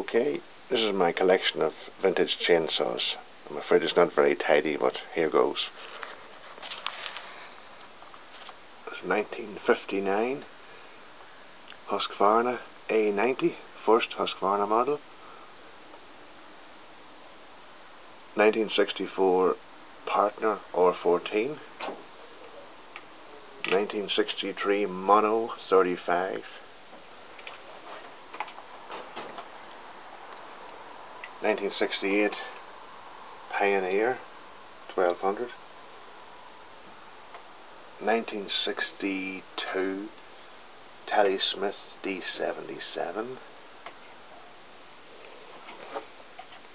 Okay, this is my collection of vintage chainsaws. I'm afraid it's not very tidy, but here goes. It's 1959 Husqvarna A90, first Husqvarna model. 1964 Partner R14. 1963 Mono 35. 1968 Pioneer 1200. 1962 Tele Smith D77.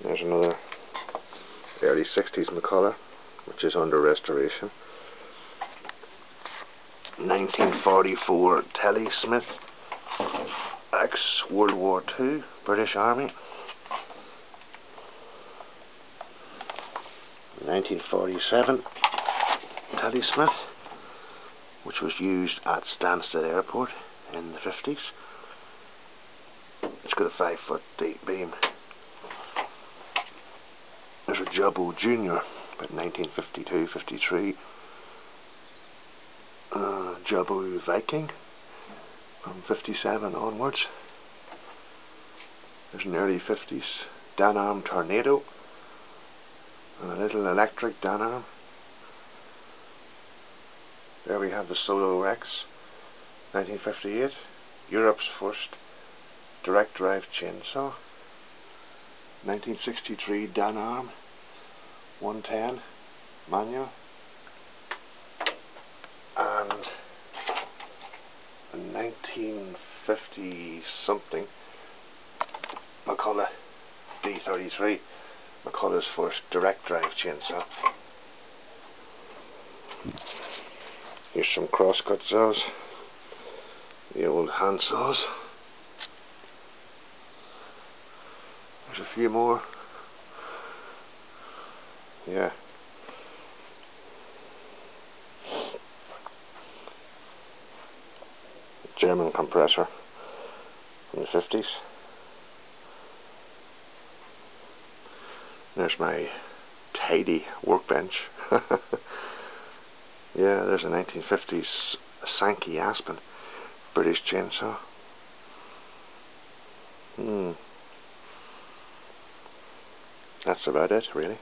There's another early 60s McCulloch, which is under restoration. 1944 Tele Smith, ex World War II, British Army. 1947 Tele Smith, which was used at Stansted Airport in the 50s. It's got a 5-foot deep beam. There's a Jubbo Junior, about 1952-53. Jubbo Viking from 57 onwards. There's an early 50s Danarm Tornado and a little electric Danarm. There we have the Solo Rex, 1958, Europe's first direct drive chainsaw. 1963 Danarm 110 manual, and a 1950 something McCulloch D33, McCulloch's first direct drive chainsaw. Here's some crosscut saws, the old hand saws. There's a few more. Yeah. German compressor from the 50s. There's my tidy workbench. Yeah, there's a 1950s Sankey Aspen British chainsaw. That's about it, really.